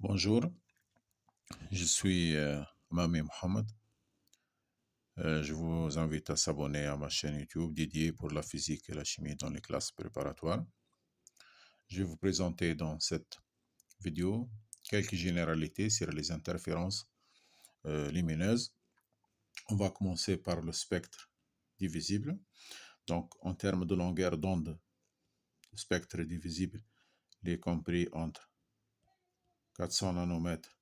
Bonjour, je suis Mami Mohamed. Je vous invite à s'abonner à ma chaîne YouTube dédiée pour la physique et la chimie dans les classes préparatoires. Je vais vous présenter dans cette vidéo quelques généralités sur les interférences lumineuses. On va commencer par le spectre divisible. Donc, en termes de longueur d'onde, le spectre divisible est compris entre 400 nanomètres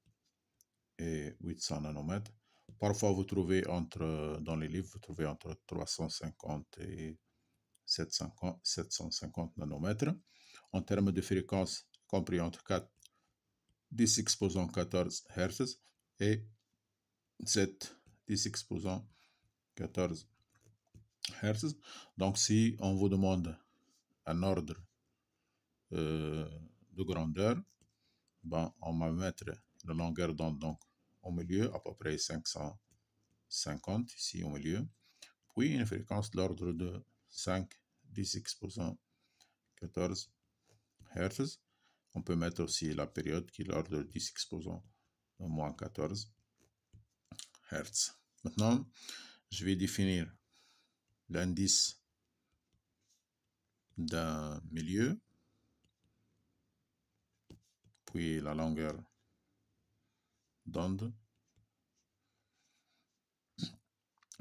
et 800 nanomètres. Parfois, vous trouvez dans les livres, vous trouvez entre 350 et 750 nanomètres. En termes de fréquence, compris entre 10 exposant 14 Hz et 7 10 exposant 14 Hz. Donc, si on vous demande un ordre de grandeur, on va mettre la longueur d'onde donc au milieu, à peu près 550 ici au milieu, puis une fréquence de l'ordre de 5 10 exposant 14 Hz. On peut mettre aussi la période qui est l'ordre de 10 exposant moins 14 Hz. Maintenant, je vais définir l'indice d'un milieu, puis la longueur d'onde.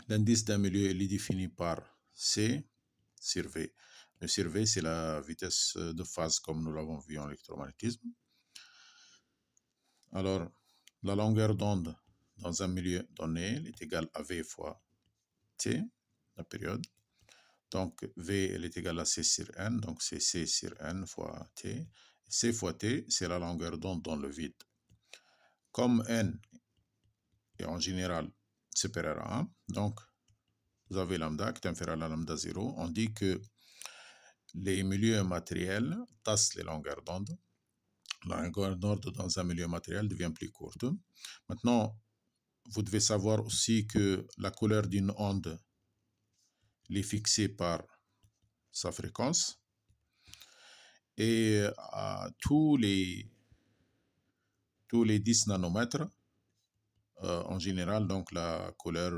L'indice d'un milieu est défini par C sur V. Le sur V, c'est la vitesse de phase comme nous l'avons vu en électromagnétisme. Alors, la longueur d'onde dans un milieu donné est égale à V fois T, la période. Donc, V elle est égale à C sur N, donc c'est C sur N fois T. C fois T, c'est la longueur d'onde dans le vide. Comme N est en général supérieur à 1, donc vous avez lambda qui est inférieur à lambda 0. On dit que les milieux matériels tassent les longueurs d'onde. La longueur d'onde dans un milieu matériel devient plus courte. Maintenant, vous devez savoir aussi que la couleur d'une onde est fixée par sa fréquence. Et à tous les 10 nanomètres, en général, donc la couleur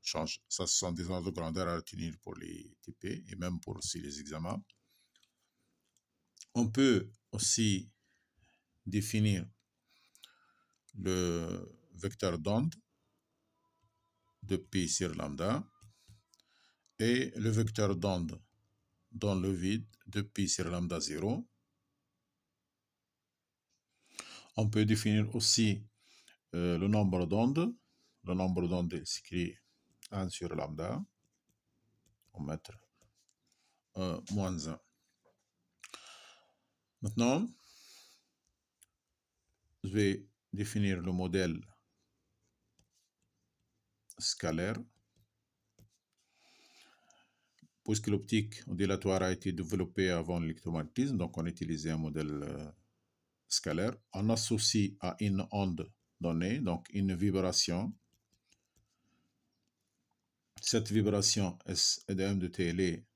change. Ça, ce sont des ordres de grandeur à retenir pour les TP et même pour aussi les examens. On peut aussi définir le vecteur d'onde de pi sur lambda et le vecteur d'onde dans le vide de pi sur lambda 0. On peut définir aussi le nombre d'ondes. Le nombre d'ondes est écrit 1 sur lambda. On va mettre moins 1. Maintenant, je vais définir le modèle scalaire. Puisque l'optique ondulatoire a été développée avant l'électromagnétisme, donc on utilisait un modèle scalaire. On associe à une onde donnée, donc une vibration. Cette vibration S de M de T, elle est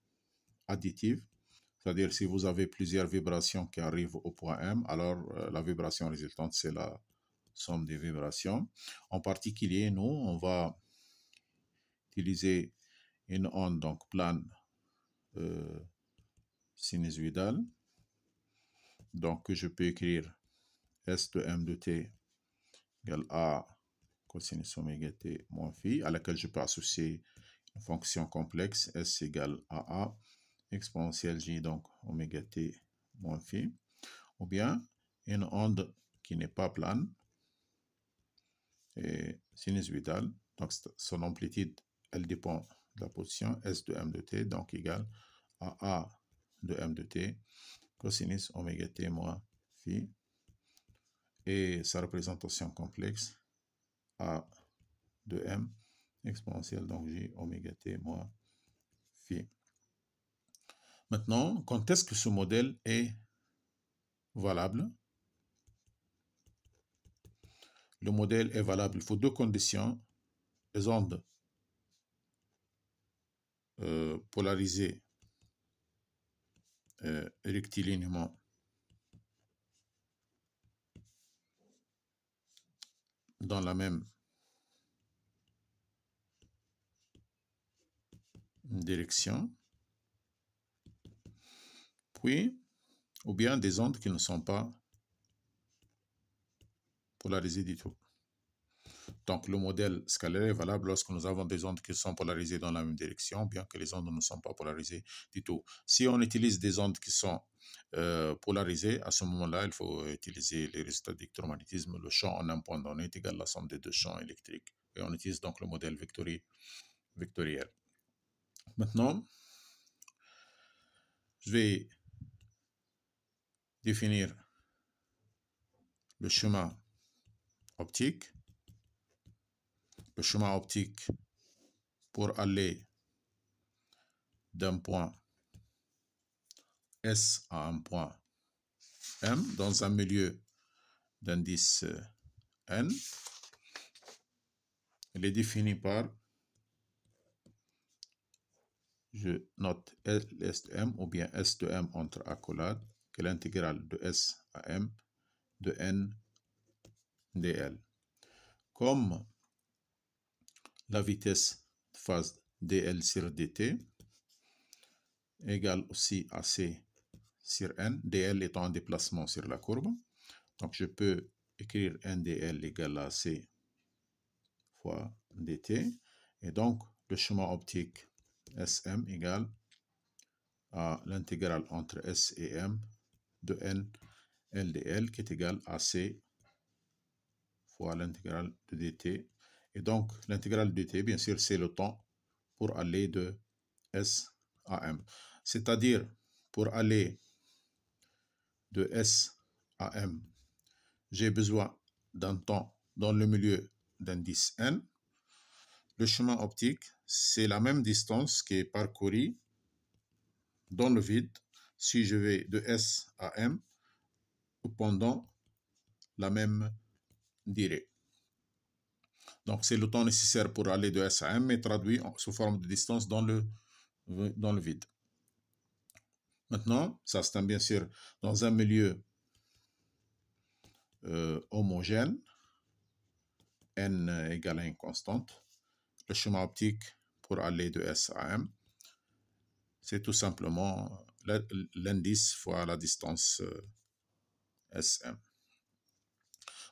additive. C'est-à-dire si vous avez plusieurs vibrations qui arrivent au point M, alors la vibration résultante, c'est la somme des vibrations. En particulier, nous, on va utiliser une onde donc plane sinusoïdale. Donc, je peux écrire S de M de T égale A cosinus oméga T moins phi, à laquelle je peux associer une fonction complexe S égale à A exponentielle J, donc oméga T moins phi, ou bien une onde qui n'est pas plane et sinusoïdale, donc son amplitude, elle dépend de la position S de M de T, donc égale à A de M de T cosinus oméga T moins phi, et sa représentation complexe A de M exponentielle, donc J oméga T moins phi. Maintenant, quand est-ce que ce modèle est valable? Le modèle est valable, il faut deux conditions. Les ondes polarisées rectilignement dans la même direction, puis, ou bien des ondes qui ne sont pas polarisées du tout. Donc, le modèle scalaire est valable lorsque nous avons des ondes qui sont polarisées dans la même direction, bien que les ondes ne sont pas polarisées du tout. Si on utilise des ondes qui sont polarisées, à ce moment-là, il faut utiliser les résultats d'électromagnétisme. Le champ en un point donné est égal à la somme des deux champs électriques. Et on utilise donc le modèle vectoriel. Maintenant, je vais définir le schéma optique. Le schéma optique pour aller d'un point S à un point M dans un milieu d'indice N. Il est défini par, je note S de M ou bien S de M entre accolades, que l'intégrale de S à M de N dl. Comme la vitesse de phase dl sur dt égale aussi à C sur N, dl étant un déplacement sur la courbe. Donc je peux écrire N dl égale à C fois dt. Et donc le schéma optique SM égale à l'intégrale entre S et M de N LDL qui est égal à C fois l'intégrale de dt. Et donc l'intégrale de dt, bien sûr, c'est le temps pour aller de S à M. C'est-à-dire, pour aller de S à M, j'ai besoin d'un temps dans le milieu d'indice N. Le chemin optique, c'est la même distance qui est parcourue dans le vide si je vais de S à M pendant la même durée. Donc, c'est le temps nécessaire pour aller de S à M, mais traduit sous forme de distance dans le vide. Maintenant, ça c'est bien sûr dans un milieu homogène, N égale à une constante. Le schéma optique pour aller de S à M, c'est tout simplement l'indice fois la distance SM.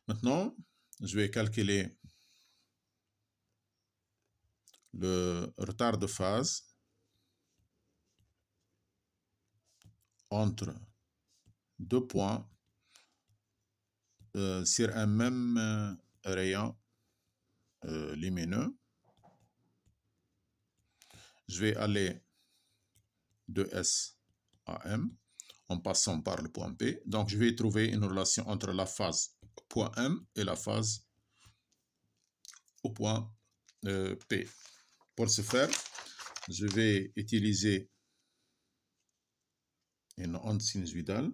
Maintenant, je vais calculer le retard de phase entre deux points sur un même rayon lumineux. Je vais aller de S à M en passant par le point P. Donc, je vais trouver une relation entre la phase point M et la phase au point P. Pour ce faire, je vais utiliser une onde sinusoïdale.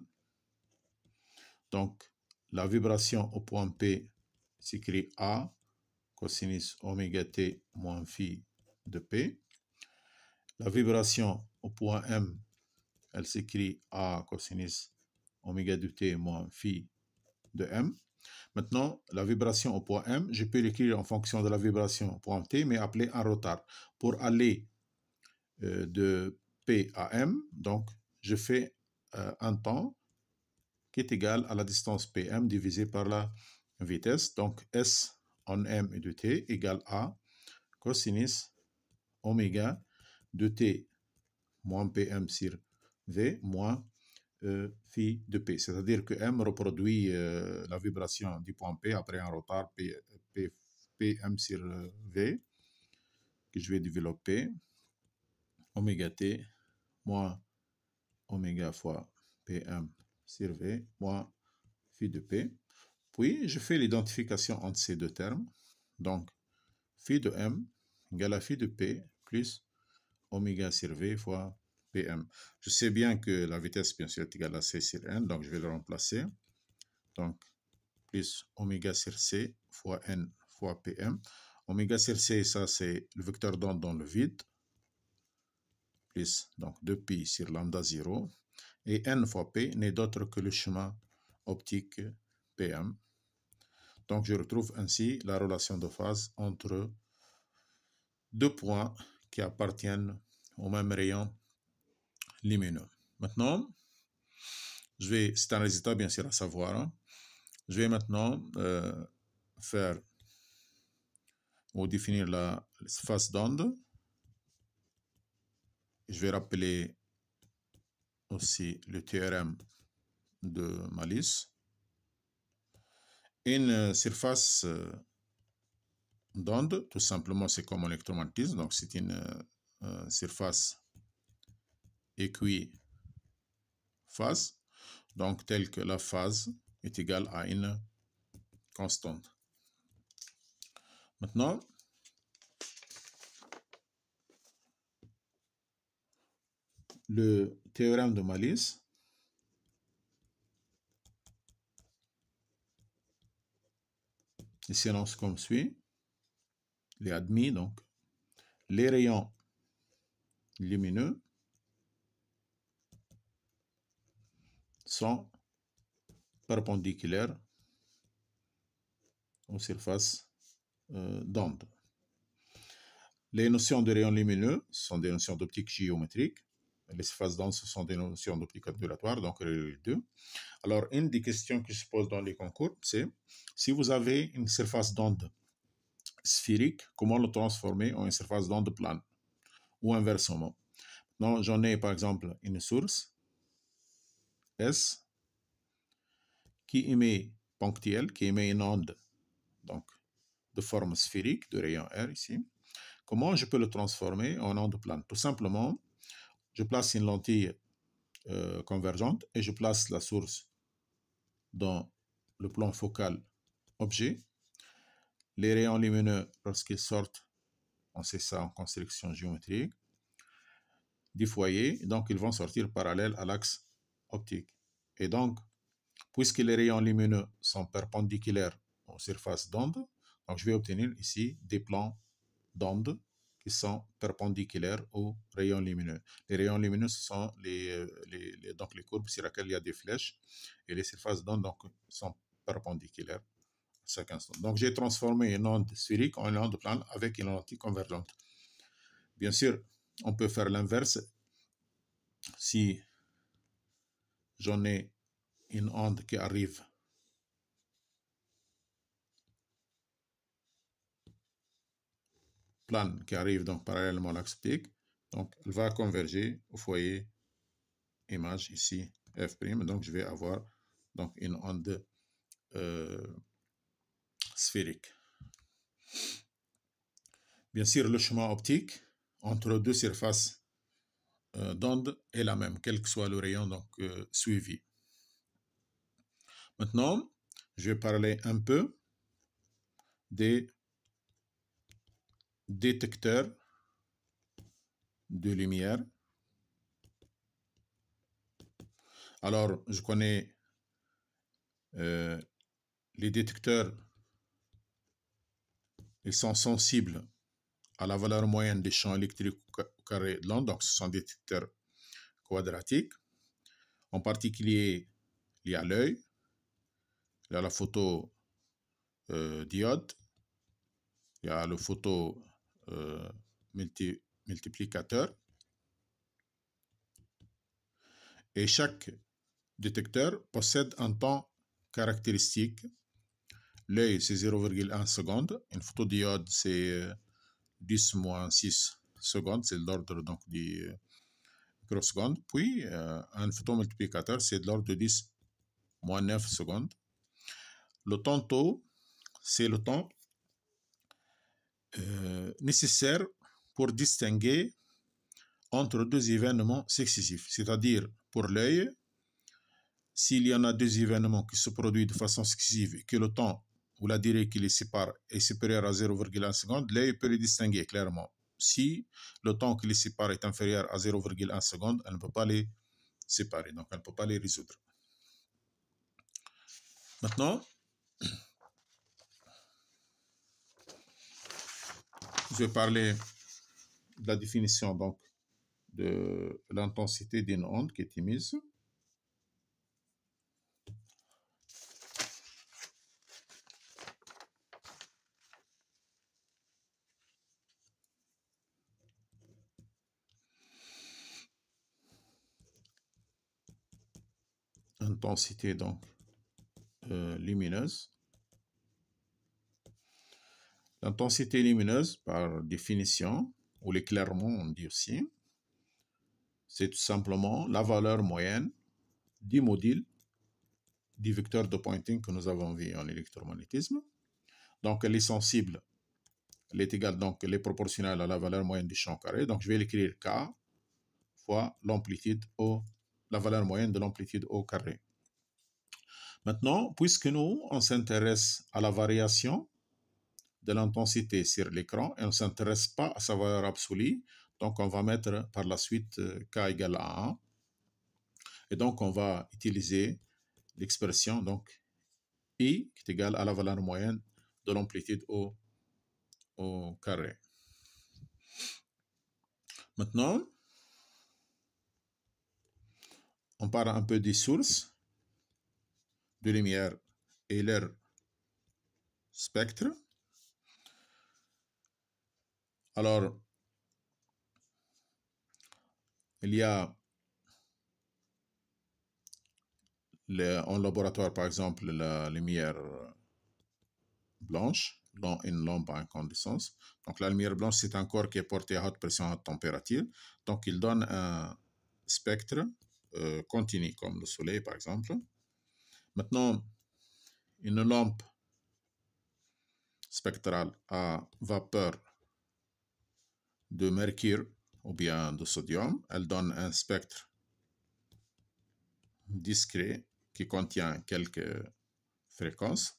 Donc, la vibration au point P s'écrit A cosinus oméga t moins phi de P. La vibration au point M, elle s'écrit A cosinus oméga de t moins phi de M. Maintenant, la vibration au point M, je peux l'écrire en fonction de la vibration au point T, mais appelée en retard. Pour aller de P à M, donc je fais un temps qui est égal à la distance PM divisé par la vitesse. Donc S en M et de T égale A cosinus oméga de T moins PM sur V moins phi de P. C'est-à-dire que M reproduit la vibration du point P après un retard PM sur V que je vais développer. Oméga T moins oméga fois PM sur V moins phi de P. Puis, je fais l'identification entre ces deux termes. Donc, phi de M égale à phi de P plus oméga sur V fois PM. Je sais bien que la vitesse, bien sûr, est égale à C sur N, donc je vais le remplacer. Donc, plus oméga sur C fois N fois PM. Oméga sur C, ça, c'est le vecteur d'onde dans le vide. Plus, donc, 2pi sur lambda 0. Et N fois P n'est d'autre que le chemin optique PM. Donc, je retrouve ainsi la relation de phase entre deux points qui appartiennent au même rayon lumineux. Maintenant, c'est un résultat bien sûr à savoir. Hein. Je vais maintenant faire ou définir la phase d'onde. Je vais rappeler aussi le théorème de Malus. Une surface d'onde, tout simplement, c'est comme l'électromagnétisme. Donc, c'est une surface équiphase, donc telle que la phase est égale à une constante. Maintenant, le théorème de Malus il s'énonce comme suit. Il est admis, donc, les rayons lumineux sont perpendiculaires aux surfaces d'onde. Les notions de rayons lumineux sont des notions d'optique géométrique. Les surfaces d'onde, ce sont des notions d'optique ondulatoire, donc les deux. Alors, une des questions qui se pose dans les concours, c'est si vous avez une surface d'onde sphérique, comment le transformer en une surface d'onde plane ou inversement. Donc, j'en ai par exemple une source S qui émet ponctuelle, qui émet une onde donc, de forme sphérique, de rayon R ici. Comment je peux le transformer en onde plane? Tout simplement, je place une lentille convergente et je place la source dans le plan focal objet. Les rayons lumineux, lorsqu'ils sortent, on sait ça en construction géométrique, du foyer, donc ils vont sortir parallèles à l'axe optique. Et donc, puisque les rayons lumineux sont perpendiculaires aux surfaces d'onde, donc je vais obtenir ici des plans d'onde qui sont perpendiculaires aux rayons lumineux. Les rayons lumineux, ce sont donc les courbes sur lesquelles il y a des flèches, et les surfaces d'onde sont perpendiculaires à chaque instant. Donc j'ai transformé une onde sphérique en une onde plane avec une lentille convergente. Bien sûr, on peut faire l'inverse. Si j'en ai une onde qui arrive plane, qui arrive donc parallèlement à l'axe optique, donc elle va converger au foyer image ici F', donc je vais avoir donc une onde sphérique. Bien sûr, le chemin optique entre deux surfaces d'onde est la même, quel que soit le rayon donc, suivi. Maintenant, je vais parler un peu des détecteurs de lumière. Alors, je connais les détecteurs, ils sont sensibles à la valeur moyenne des champs électriques au carré de l'onde, donc ce sont des détecteurs quadratiques. En particulier, il y a l'œil, il y a la photo diode, il y a le photo multiplicateur. Et chaque détecteur possède un temps caractéristique. L'œil, c'est 0,1 seconde. Une photodiode, c'est 10 moins 6 secondes. C'est de l'ordre donc du microsecondes. Puis, un photomultiplicateur, c'est de l'ordre de 10 moins 9 secondes. Le temps tau, c'est le temps nécessaire pour distinguer entre deux événements successifs. C'est-à-dire, pour l'œil, s'il y en a deux événements qui se produisent de façon successive et que le temps ou la durée qui les sépare est supérieur à 0,1 seconde, l'œil peut les distinguer clairement. Si le temps qui les sépare est inférieur à 0,1 seconde, elle ne peut pas les séparer, donc elle ne peut pas les résoudre. Maintenant, je vais parler de la définition donc, de l'intensité d'une onde qui est émise. l'intensité donc lumineuse. L'intensité lumineuse, par définition, ou l'éclairement, on dit aussi, c'est tout simplement la valeur moyenne du module du vecteur de Poynting que nous avons vu en électromagnétisme. Donc, elle est sensible, elle est égale, donc elle est proportionnelle à la valeur moyenne du champ carré. Donc, je vais l'écrire K fois l'amplitude au, la valeur moyenne de l'amplitude au carré. Maintenant, puisque nous, on s'intéresse à la variation de l'intensité sur l'écran et on ne s'intéresse pas à sa valeur absolue, donc on va mettre par la suite K égale à 1. Et donc, on va utiliser l'expression donc I qui est égale à la valeur moyenne de l'amplitude au carré. Maintenant, on parle un peu des sources de lumière et leur spectre. Alors, il y a en laboratoire, par exemple, la lumière blanche, une lampe à incandescence. Donc, la lumière blanche, c'est un corps qui est porté à haute pression, à haute température. Donc, il donne un spectre continu, comme le soleil, par exemple. Maintenant, une lampe spectrale à vapeur de mercure ou bien de sodium, elle donne un spectre discret qui contient quelques fréquences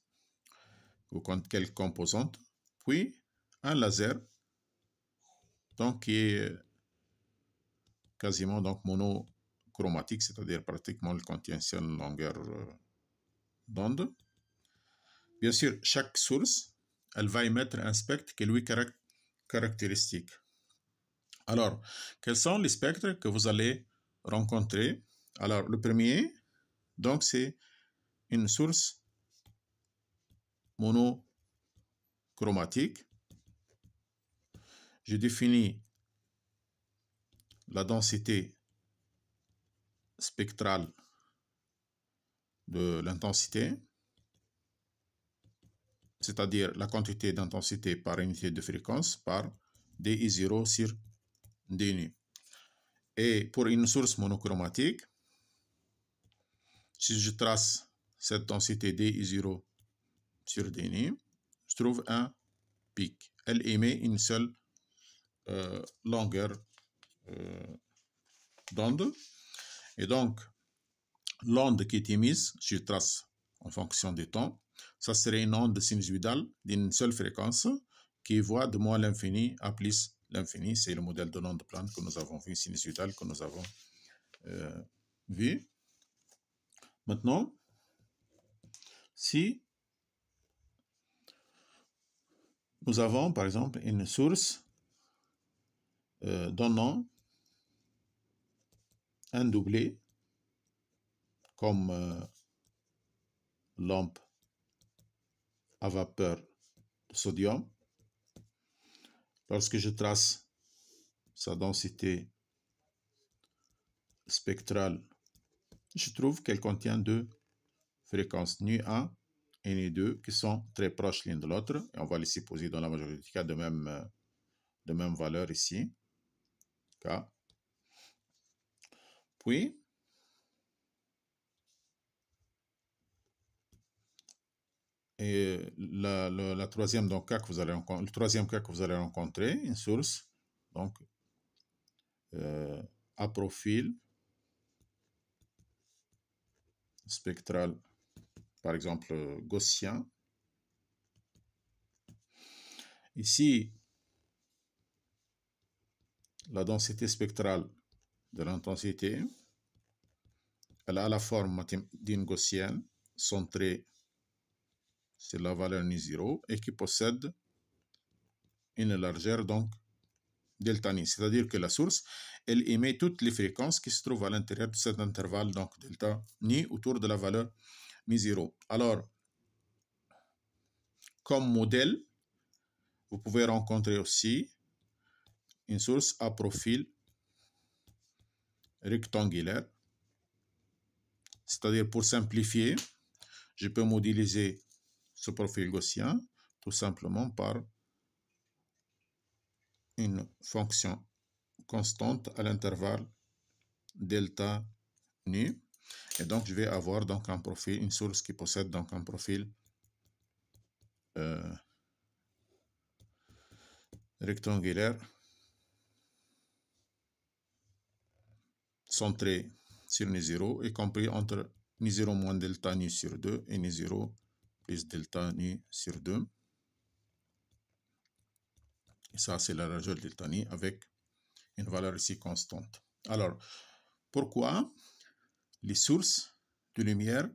ou quelques composantes, puis un laser donc qui est quasiment donc monochromatique, c'est-à-dire pratiquement il contient une seule longueur d'onde. Bien sûr, chaque source, elle va émettre un spectre qui lui caractéristique. Alors, quels sont les spectres que vous allez rencontrer? Alors, le premier, donc, c'est une source monochromatique. Je définis la densité spectrale de l'intensité, c'est-à-dire la quantité d'intensité par unité de fréquence par DI0 sur D nu. Et pour une source monochromatique, si je trace cette densité DI0 sur D nu, je trouve un pic. Elle émet une seule longueur d'onde. Et donc, l'onde qui est émise, je trace en fonction du temps, ça serait une onde sinusoïdale d'une seule fréquence qui va de moins l'infini à plus l'infini. C'est le modèle de l'onde plane que nous avons vu, sinusoïdale, que nous avons vu. Maintenant, si nous avons par exemple une source donnant un doublé comme lampe à vapeur de sodium, lorsque je trace sa densité spectrale, je trouve qu'elle contient deux fréquences, nu1 et nu2, qui sont très proches l'une de l'autre, et on va les supposer dans la majorité des cas de même valeur ici, K. Puis, et la troisième donc, cas que vous allez rencontrer, le troisième cas que vous allez rencontrer, une source donc à profil spectral, par exemple gaussien. Ici, la densité spectrale de l'intensité, elle a la forme d'une gaussienne centrée sur la valeur nu0 et qui possède une largeur donc delta ni, c'est-à-dire que la source, elle émet toutes les fréquences qui se trouvent à l'intérieur de cet intervalle donc delta ni autour de la valeur nu0. Alors, comme modèle, vous pouvez rencontrer aussi une source à profil rectangulaire, C'est-à-dire, pour simplifier, je peux modéliser ce profil gaussien tout simplement par une fonction constante à l'intervalle delta nu. Et donc, je vais avoir donc un profil, une source qui possède donc un profil rectangulaire centré sur nu0, y compris entre nu0 moins delta nu sur 2 et nu0 plus delta nu sur 2. Et ça, c'est la largeur delta nu avec une valeur ici constante. Alors, pourquoi les sources de lumière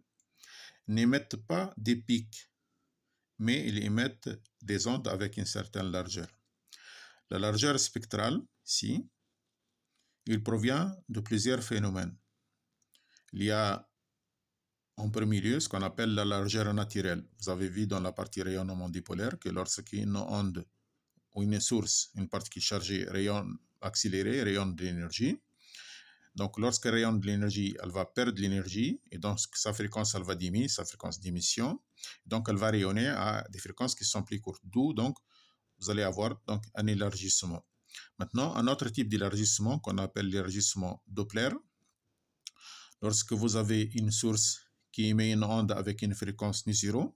n'émettent pas des pics, mais ils émettent des ondes avec une certaine largeur? La largeur spectrale, ici, il provient de plusieurs phénomènes. Il y a en premier lieu ce qu'on appelle la largeur naturelle. Vous avez vu dans la partie rayonnement dipolaire que lorsqu'une onde ou une source, une particule chargée rayonne accélérée, rayonne de l'énergie. Donc lorsqu'elle rayonne de l'énergie, elle va perdre de l'énergie et donc sa fréquence, elle va diminuer, sa fréquence d'émission. Donc elle va rayonner à des fréquences qui sont plus courtes. D'où donc vous allez avoir donc un élargissement. Maintenant, un autre type d'élargissement qu'on appelle l'élargissement Doppler. Lorsque vous avez une source qui émet une onde avec une fréquence nu0,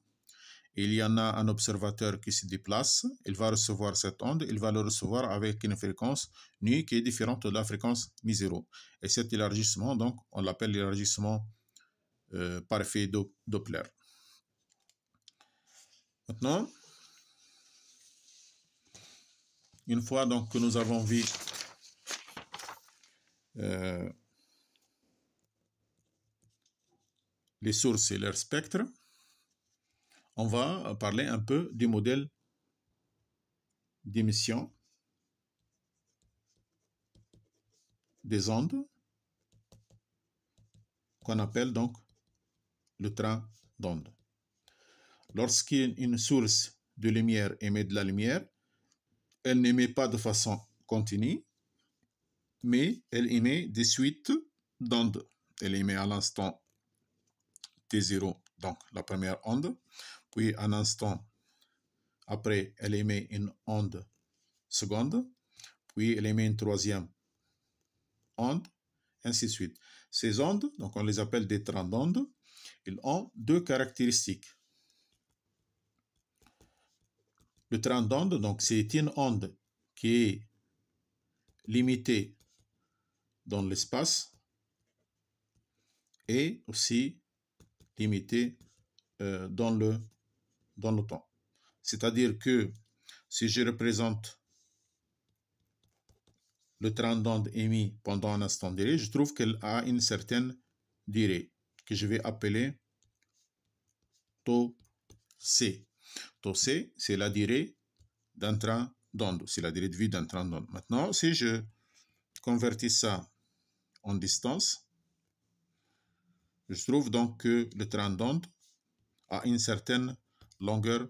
il y en a un observateur qui se déplace, il va recevoir cette onde, il va le recevoir avec une fréquence nu qui est différente de la fréquence nu0. Et cet élargissement, donc, on l'appelle l'élargissement par effet Doppler. Maintenant, une fois donc que nous avons vu les sources et leur spectre, on va parler un peu du modèle d'émission des ondes qu'on appelle donc le train d'onde. Lorsqu'une source de lumière émet de la lumière, elle n'émet pas de façon continue, mais elle émet des suites d'ondes. Elle émet à l'instant T0, donc la première onde, puis un instant après, elle émet une onde seconde, puis elle émet une troisième onde, ainsi de suite. Ces ondes, donc on les appelle des trains d'ondes, ils ont deux caractéristiques. Le train d'onde, donc c'est une onde qui est limitée dans l'espace et aussi limitée dans le temps. C'est-à-dire que si je représente le train d'onde émis pendant un instant donné, je trouve qu'elle a une certaine durée que je vais appeler taux C. Taux C, c'est la durée d'un train d'onde, c'est la durée de vie d'un train d'onde. Maintenant, si je convertis ça en distance, je trouve donc que le train d'onde a une certaine longueur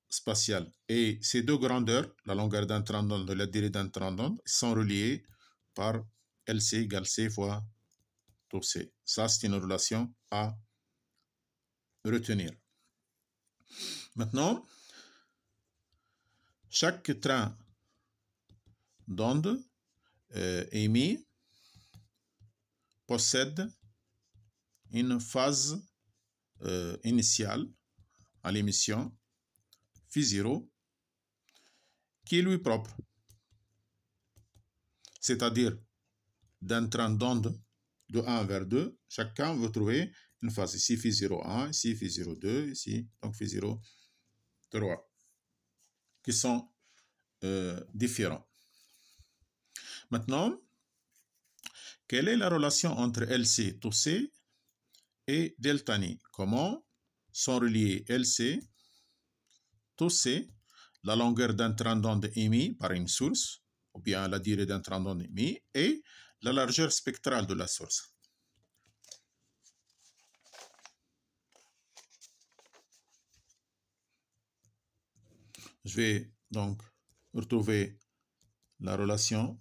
spatiale. Et ces deux grandeurs, la longueur d'un train d'onde et la durée d'un train d'onde, sont reliées par LC égale C fois taux C. Ça, c'est une relation à retenir. Maintenant, chaque train d'onde émis possède une phase initiale à l'émission phi0 qui est lui propre. C'est-à-dire d'un train d'onde de 1 vers 2, chacun veut trouver une phase. Ici phi0,1, ici phi0,2, ici donc phi0,3, qui sont différents. Maintenant, quelle est la relation entre LC, taux C et delta nu? Comment sont reliés LC, taux C, la longueur d'un train d'onde émis par une source, ou bien la durée d'un train d'onde émis, et la largeur spectrale de la source? Je vais donc retrouver la relation.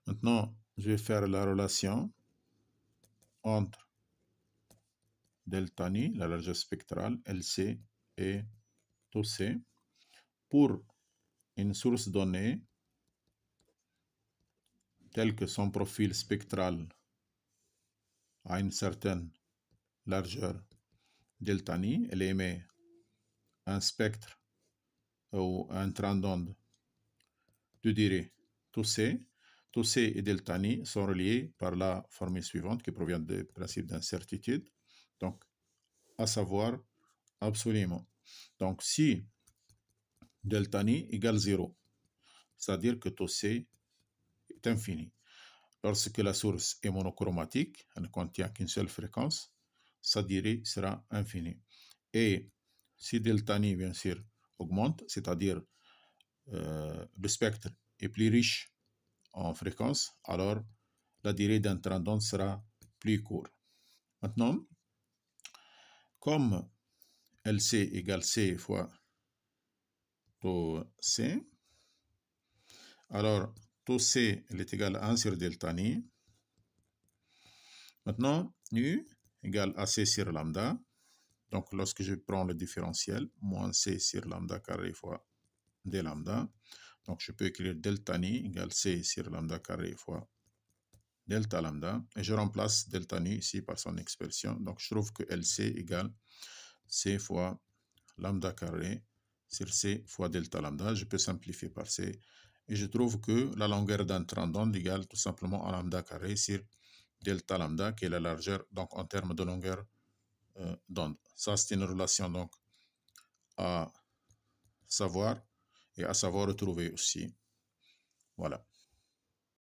Maintenant, je vais faire la relation entre delta ni, la largeur spectrale, LC et taux C, pour une source donnée telle que son profil spectral a une certaine largeur delta ni, elle émet un spectre ou un train d'onde de durée taux C. Taux C et delta ni sont reliés par la formule suivante qui provient du principe d'incertitude. Donc, à savoir absolument. Donc, si delta ni égale 0, c'est-à-dire que taux C est infini. Lorsque la source est monochromatique, elle ne contient qu'une seule fréquence, sa durée sera infinie. Et si delta ni, bien sûr, augmente, c'est-à-dire le spectre est plus riche en fréquence, alors la durée d'un train d'onde sera plus courte. Maintenant, comme LC égale C fois taux C, alors taux C est égal à 1 sur delta ni. Maintenant, nu égale à C sur lambda. Donc, lorsque je prends le différentiel, moins C sur lambda carré fois d lambda. Donc, je peux écrire delta ni égale C sur lambda carré fois delta lambda. Et je remplace delta ni ici par son expression. Donc, je trouve que LC égale C fois lambda carré sur C fois delta lambda. Je peux simplifier par C. Et je trouve que la longueur d'un train d'onde égale tout simplement à lambda carré sur delta lambda, qui est la largeur, donc en termes de longueur d'onde. Ça, c'est une relation donc à savoir et à savoir retrouver aussi. Voilà.